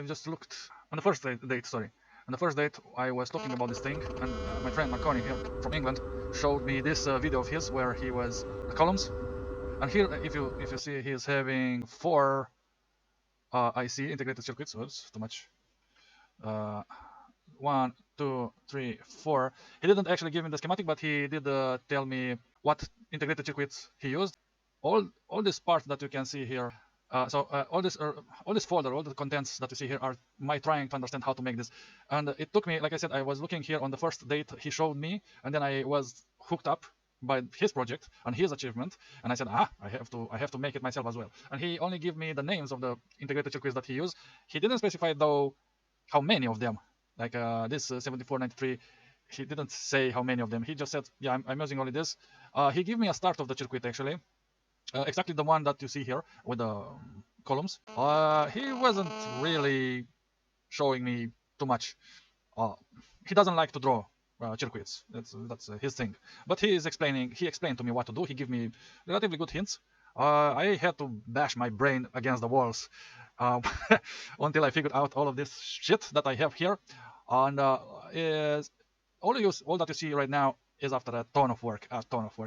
just looked on the first date. Sorry, on the first date, I was talking about this thing, and my friend Marconi here from England showed me this video of his where he was columns, and here, if you see, he is having four IC integrated circuits. Oops, too much. 1, 2, 3, 4. He didn't actually give me the schematic, but he did tell me what integrated circuits he used. All this part that you can see here. All this folder, all the contents that you see here are my trying to understand how to make this. And it took me, like I said, I was looking here on the first date he showed me, and then I was hooked up by his project and his achievement, and I said, I have to make it myself as well. And he only gave me the names of the integrated circuits that he used. He didn't specify though how many of them. Like this 7493, he didn't say how many of them. He just said, yeah, I'm using only this. He gave me a start of the circuit actually. Exactly the one that you see here with the columns. He wasn't really showing me too much. He doesn't like to draw circuits. That's his thing. But he explained to me what to do. He gave me relatively good hints. I had to bash my brain against the walls until I figured out all of this shit that I have here. And all that you see right now is after a ton of work,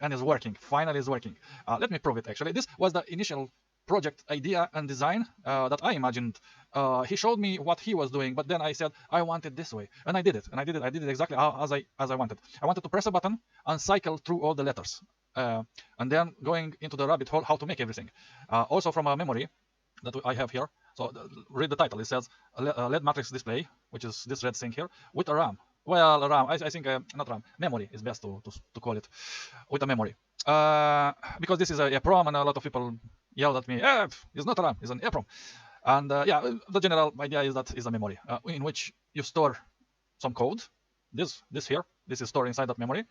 and is working. Finally, is working. Let me prove it. Actually, this was the initial project idea and design that I imagined. He showed me what he was doing, but then I said I want it this way, and I did it. I did it exactly as I wanted. I wanted to press a button and cycle through all the letters, and then going into the rabbit hole how to make everything. Also from a memory that I have here. So read the title. It says LED matrix display, which is this red thing here, with a RAM. Well, RAM. I think not RAM. Memory is best to call it, with a memory. Because this is a EEPROM, and a lot of people yelled at me. It's not a RAM. It's an EEPROM. And yeah, the general idea is that is a memory in which you store some code. This here. This is stored inside that memory.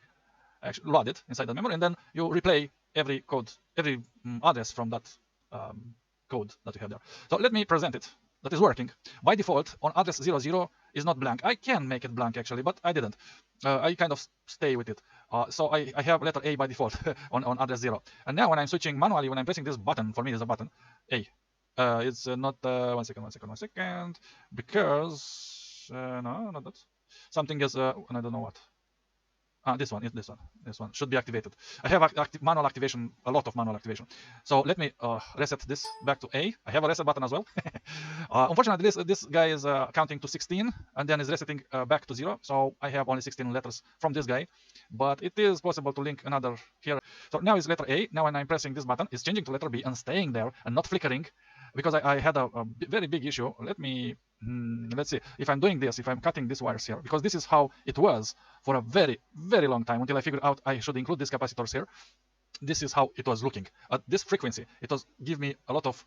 Actually, loaded inside that memory, and then you replay every code, every address from that code that you have there. So let me present it. That is working. By default, on address 00 is not blank. I can make it blank actually, but I didn't. I kind of stay with it. So I have letter A by default on address 0. And now when I'm switching manually, when I'm pressing this button, for me there's a button, A. It's not, one second, because, no, not that. Something is, I don't know what. This one should be activated. I have manual activation, a lot of manual activation. So let me reset this back to A. I have a reset button as well. Unfortunately, this guy is counting to 16 and then is resetting back to 0. So I have only 16 letters from this guy, but it is possible to link another here. So now it's letter A. Now when I'm pressing this button, it's changing to letter B and staying there and not flickering, because I had a very big issue. Let me let's see if I'm doing this, if I'm cutting these wires here, because this is how it was for a very, very long time until I figured out I should include these capacitors here. This is how it was looking at this frequency. It was give me a lot of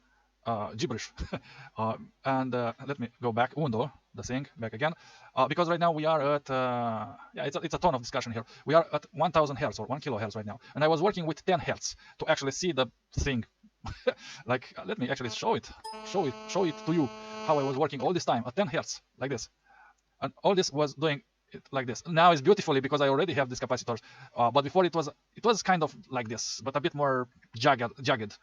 gibberish. And let me go back, undo the thing back again, because right now we are at yeah, it's a ton of discussion here. We are at 1000 hertz or 1 kilohertz right now, and I was working with 10 hertz to actually see the thing. Like, let me actually show it to you how I was working all this time at 10 hertz like this, and all this was doing it like this. Now it's beautifully because I already have these capacitors, but before it was kind of like this, but a bit more jagged.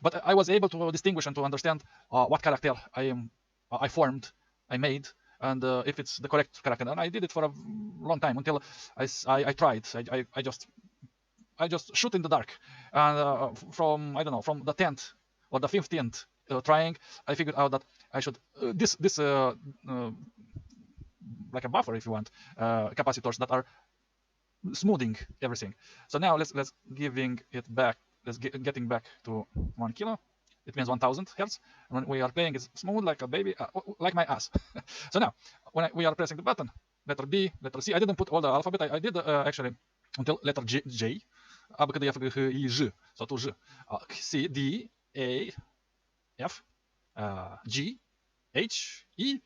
But I was able to distinguish and to understand what character I formed, I made, and if it's the correct character. And I did it for a long time until I tried. I just shoot in the dark, and from I don't know, from the 10th or the 15th trying, I figured out that I should this like a buffer, if you want, capacitors that are smoothing everything. So now let's giving it back. Let's getting back to 1 kilo. It means 1000 hertz. When we are playing, it's smooth like a baby, like my ass. So now when we are pressing the button, letter B, letter C. I didn't put all the alphabet. I did actually until letter J. A, B, C, D, F, G, H, I, J. So to J. C, D, A, F, G, H, E,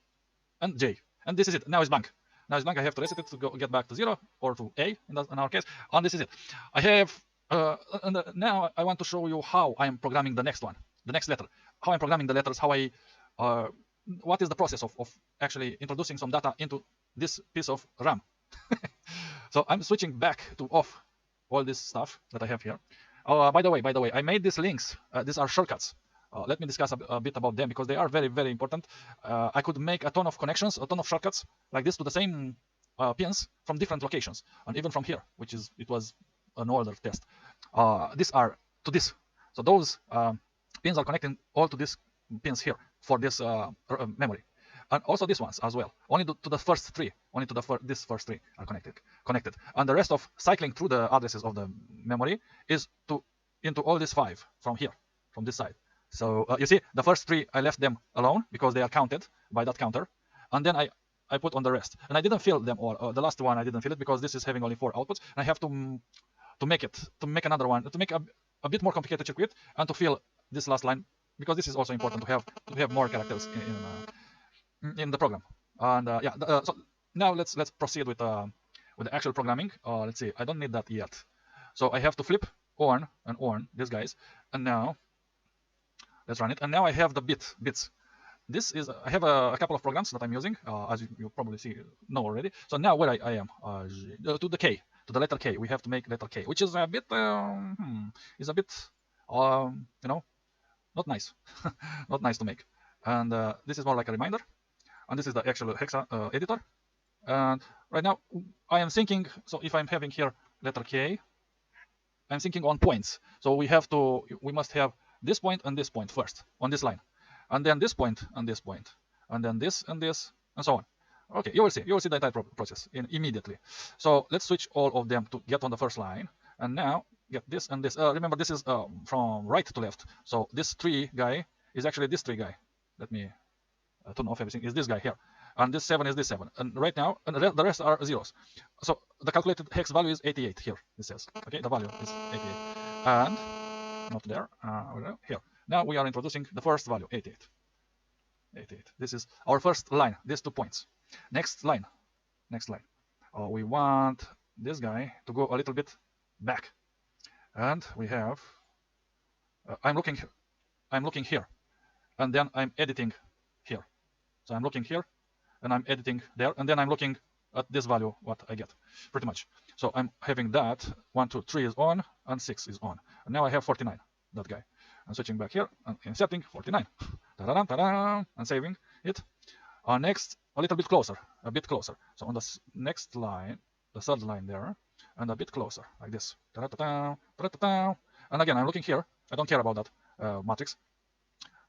and J. And this is it. Now it's blank. I have to reset it to get back to 0 or to A in our case. And this is it. I have, and now I want to show you how I am programming the next one, the next letter. How I'm programming the letters. How I, what is the process of actually introducing some data into this piece of RAM. So I'm switching back to off all this stuff that I have here. By the way, I made these links. These are shortcuts. Let me discuss a bit about them because they are very, very important. I could make a ton of connections, a ton of shortcuts like this to the same pins from different locations, and even from here, it was an older test. These are to this. So those pins are connecting all to these pins here for this memory, and also these ones as well. Only to the first three, only to this first three are connected, and the rest of cycling through the addresses of the memory is into all these 5 from here, from this side. So you see, the first 3 I left them alone because they are counted by that counter, and then I put on the rest, and I didn't fill them all. The last one I didn't fill it because this is having only 4 outputs, and I have to make another one, to make a bit more complicated circuit, and to fill this last line because this is also important to have more characters in the program. And so now let's proceed with the actual programming. Let's see, I don't need that yet, so I have to flip on and on these guys, and now let's run it. And now I have the bits. This is I have a couple of programs that I'm using, as you probably know already. So now where I am, to the K, to the letter K, we have to make letter K, which is a bit not nice, not nice to make. And this is more like a reminder, and this is the actual hexa editor. And right now I am thinking, so if I'm having here letter K, I'm thinking on points. So we must have this point and this point first on this line, and then this point and this point, and then this and this, and so on. Okay, you will see the entire process immediately. So let's switch all of them to get on the first line, and now get this and this. Remember, this is from right to left. So this 3 guy is actually this 3 guy. Let me turn off everything. Is this guy here, and this 7 is this 7. And right now, and the rest are zeros. So the calculated hex value is 88 here. It says, okay, the value is 88, and not there. Here. Now we are introducing the first value, 88. 88. This is our first line. These 2 points. Next line. We want this guy to go a little bit back, and we have. I'm looking here, and then I'm editing here. So I'm looking here, and I'm editing there, and then I'm looking at this value, what I get, pretty much. So I'm having that 1, 2, 3 is on, and 6 is on, and now I have 49. That guy. I'm switching back here and inserting 49. Ta-da-da, ta-da, and saving it. Next, a little bit closer, So on the next line, the third line there, and a bit closer, like this. Ta-da-da-da, ta-da-da-da. And again, I'm looking here. I don't care about that matrix.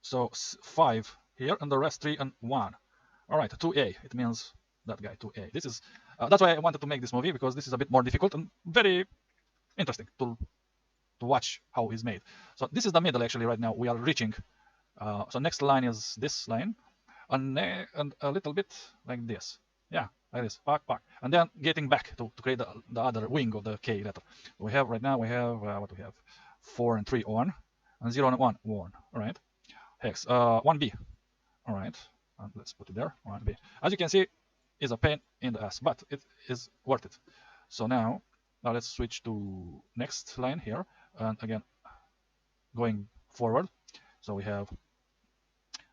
So 5 here, and the rest 3 and 1. All right, 2A. It means that guy, 2A. This is that's why I wanted to make this movie, because this is a bit more difficult and very interesting to watch how he's made. So this is the middle, actually. Right now we are reaching. So next line is this line, and a little bit like this. Yeah, like this. Back, and then getting back to create the other wing of the K letter. We have right now we have what do we have? 4 and 3 on, and 0 and 1 on. All right. Hex 1B. All right. And let's put it there. 1B. As you can see, is a pain in the ass, but it is worth it. So now let's switch to next line here, and again going forward. So we have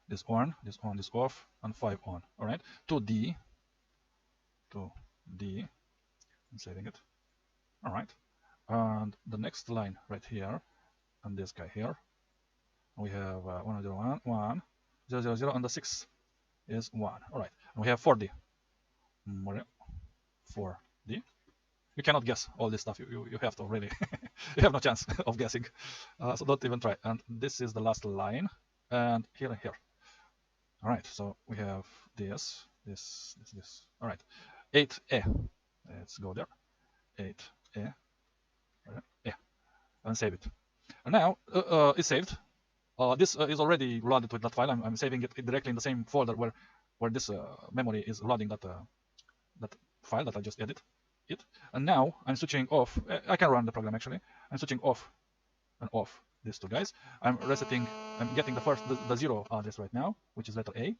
this on, this off, and 5 on. All right, to D, I'm saving it. All right, and the next line right here, and this guy here, we have 101, 1, 0, 0, 0, and the 6 is 1. All right, and we have 4D. 4D. You cannot guess all this stuff. You have to really. You have no chance of guessing. So don't even try. And this is the last line, and here and here. All right. So we have this. All right. 8A. Let's go there. 8A. Yeah. And save it. And now it's saved. This is already loaded with that file. I'm saving it directly in the same folder where this memory is loading that file that I just edited it. And now I'm switching off. I can run the program, actually. I'm switching off and off these 2 guys. I'm resetting. I'm getting the 0 address right now, which is letter A.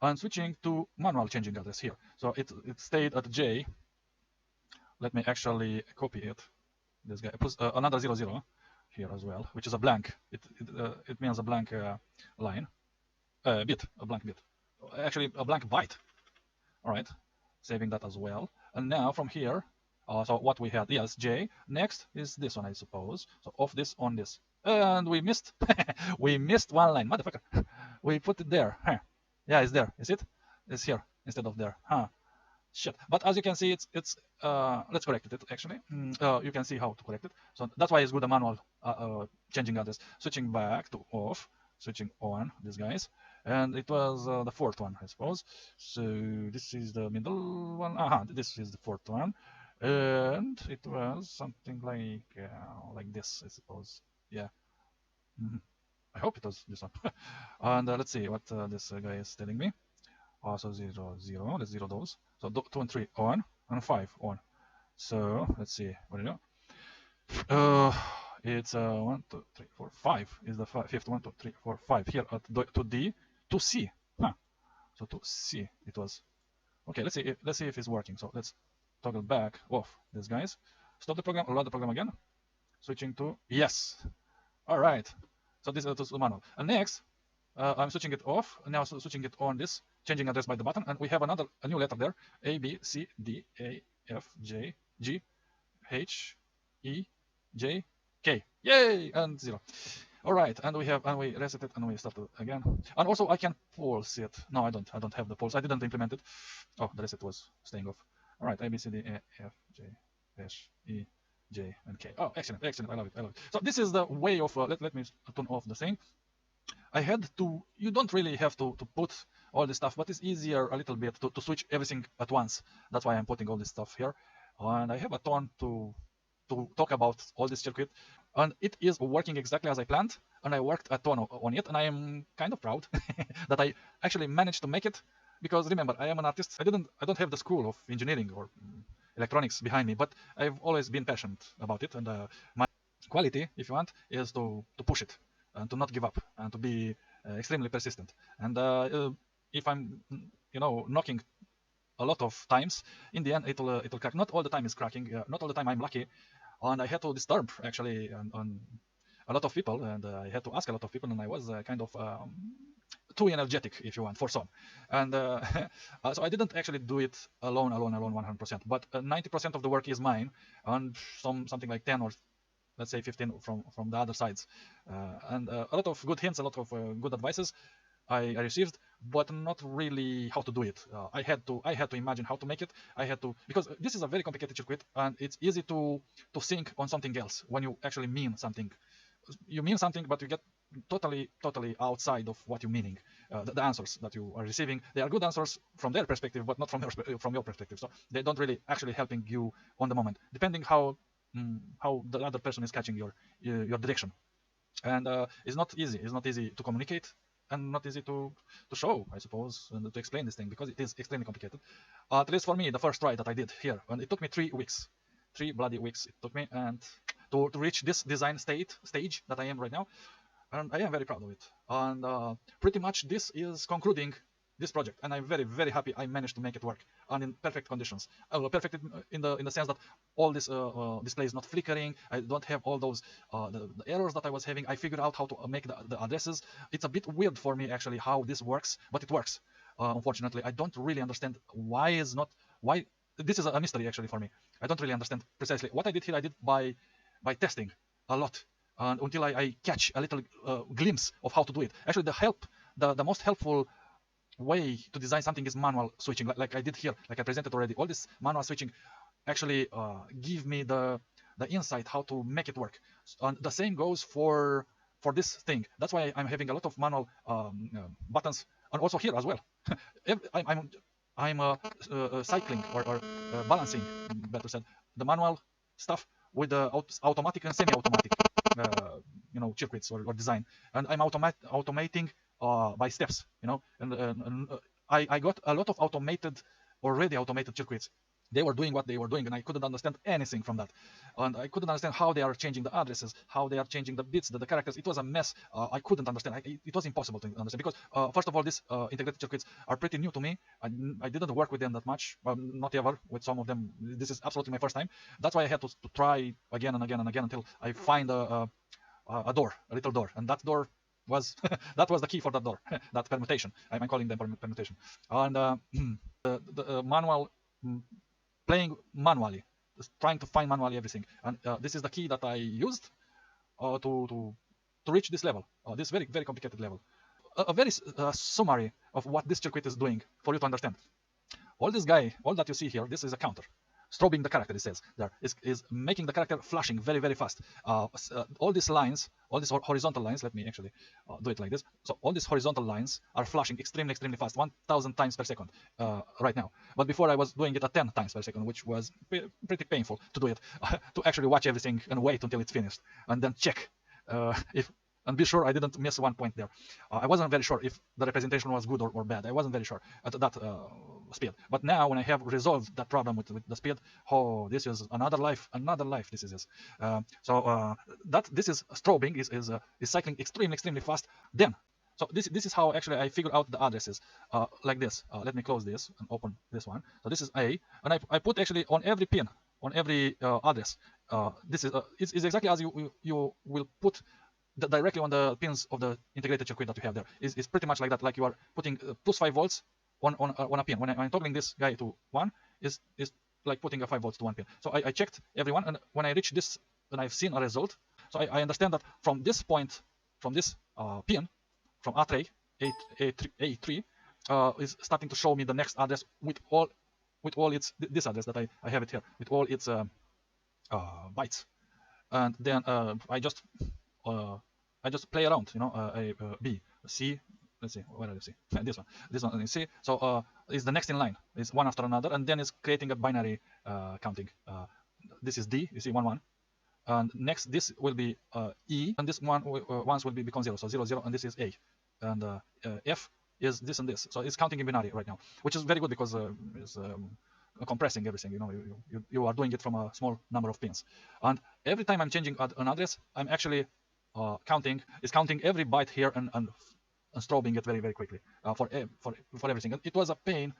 I'm switching to manual changing address here. So it stayed at J. Let me actually copy it. This guy plus another 0, 0 here as well, which is a blank. It means a blank line, a blank bit. Actually, a blank byte. All right, saving that as well. And now from here, so what we had, yes, J. Next is this one, I suppose. So off this, on this. and we missed. We missed one line, motherfucker. We put it there. Huh. Yeah, it's there. Is it? It's here instead of there. Huh. Shit. But as you can see, it's let's correct it actually. You can see how to correct it. So that's why it's good a manual changing address. Switching back to off, switching on these guys, and it was the fourth one, I suppose. So this is the middle one. This is the fourth one, and it was something like this, I suppose. Yeah. Mhm. I hope it was this one. And let's see what this guy is telling me. Also 0, 0. Let's zero those. So 2 and 3 on, and 5 on. So let's see. What do you know? It's 1, 2, 3, 4, 5 is the fifth. 1, 2, 3, 4, 5 here at to D to C. Huh. So to C it was. Okay. Let's see if it's working. So let's toggle back off these guys. Stop the program. Run the program again. Switching to yes. All right. So this is the manual. And next, I'm switching it off. Now switching it on this, changing address by the button, and we have a new letter there. A, B, C, D, A, F, J, G, H, E, J, K. Yay! And 0. All right, and we reset it and we start it again. And also I can pulse it. No, I don't have the pulse. I didn't implement it. Oh, the reset was staying off. All right, A, B, C, D, A, F, J, H, E, J, and K. Oh, excellent, excellent. I love it. So this is the way of let me turn off the thing. I had to, you don't really have to put all this stuff, but it's easier a little bit to switch everything at once. That's why I'm putting all this stuff here. And I have a ton to talk about all this circuit. And it is working exactly as I planned. And I worked a ton on it. And I am kind of proud that I actually managed to make it. Because remember, I am an artist. I don't have the school of engineering or electronics behind me, but I've always been passionate about it. And my quality, if you want, is to push it and to not give up and to be extremely persistent. And if I'm, knocking a lot of times, in the end it'll crack. Not all the time is cracking. Not all the time I'm lucky, and I had to disturb actually on a lot of people, and I had to ask a lot of people, and I was kind of too energetic, if you want, for some. And so I didn't actually do it alone 100%. But 90% of the work is mine, and something like 10 or let's say 15 from the other sides, and a lot of good hints, a lot of good advices I received, but not really how to do it. I had to imagine how to make it. I had to, because this is a very complicated circuit, and it's easy to think on something else when you actually mean something. You mean something, but you get totally outside of what you're meaning. The answers that you are receiving, they are good answers from their perspective, but not from your perspective. So they don't really actually helping you on the moment, depending how the other person is catching your direction. And it's not easy. It's not easy to communicate, and not easy to show, I suppose, and to explain this thing, because it is extremely complicated. At least for me, the first try that I did here, and it took me 3 weeks, 3 bloody weeks it took me, and to reach this design stage that I am right now, and I am very proud of it. And pretty much this is concluding this project, and I'm very, very happy I managed to make it work, and in perfect conditions. Perfect in the sense that all this display is not flickering. I don't have all those the errors that I was having. I figured out how to make the addresses. It's a bit weird for me actually how this works, but it works. Unfortunately, I don't really understand why this is a mystery actually for me. I don't really understand precisely what I did here. I did by testing a lot, until I catch a little glimpse of how to do it. Actually, the most helpful way to design something is manual switching, like I did here, like I presented already. All this manual switching actually give me the insight how to make it work. And the same goes for this thing. That's why I'm having a lot of manual buttons, and also here as well. I'm cycling or balancing, better said, the manual stuff with the automatic and semi-automatic circuits or design, and I'm automating by steps, and I got a lot of already automated circuits. They were doing what they were doing, and I couldn't understand anything from that. And I couldn't understand how they are changing the addresses, how they are changing the bits, the characters. It was a mess. I couldn't understand. It was impossible to understand, because first of all, these integrated circuits are pretty new to me. I didn't work with them that much, not ever with some of them. This is absolutely my first time. That's why I had to try again and again and again until I find a door, a little door, and that door was that was the key for that door. That permutation. I'm calling them permutation. And the manual playing manually, just trying to find manually everything, and this is the key that I used to to reach this level, this very, very complicated level. A very summary of what this circuit is doing for you to understand. All that you see here, this is a counter. Strobing the character, it says there, is making the character flashing very, very fast. All these lines, all these horizontal lines, let me actually do it like this. So all these horizontal lines are flashing extremely, extremely fast, 1,000 times per second right now. But before I was doing it at 10 times per second, which was pretty painful to do it, to actually watch everything and wait until it's finished, and then check if and be sure I didn't miss one point there. I wasn't very sure if the representation was good or bad. I wasn't very sure at that speed. But now when I have resolved that problem with the speed, oh, this is another life this is. That this is strobing, is cycling extremely fast. Then, so this is how actually I figure out the addresses like this. Let me close this and open this one. So this is A, and I put actually on every pin, on every address. This is it's exactly as you will put directly on the pins of the integrated circuit that you have there. Is pretty much like that, like you are putting plus 5 volts on a pin. When I'm toggling this guy to 1, is like putting a 5 volts to one pin. So I checked every one, and when I reach this, and I've seen a result, so I understand that from this point, from this pin, from A3, A3 is starting to show me the next address with all its, this address that I have it here, with all its bytes. And then I just play around, you know, B, C, let's see, where do you see? This one is C. So is the next in line, is one after another, and then it's creating a binary counting. This is D, you see 1 1, and next this will be E, and this one once will become 0, so 0 0, and this is A, and F is this and this. So it's counting in binary right now, which is very good because it's compressing everything. You know, you are doing it from a small number of pins, and every time I'm changing an address, I'm actually counting every byte here and strobing it very, very quickly for everything. And it was a pain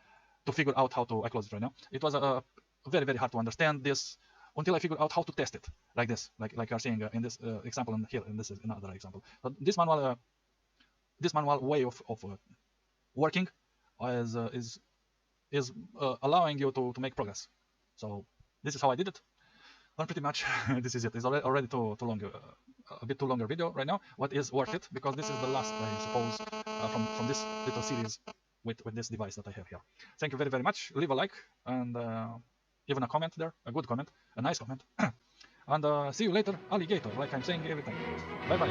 to figure out how to. I close it right now. It was very, very hard to understand this until I figured out how to test it like this, like you're seeing in this example, and here, and this is another example. So this manual way of working is allowing you to make progress. So this is how I did it. And pretty much this is it. It's already too long, a bit too longer video right now. What is worth it, because this is the last, I suppose, from this little series with this device that I have here. Thank you very, very much. Leave a like and even a comment there, a good comment, a nice comment. And see you later, alligator, like I'm saying every time. Bye bye.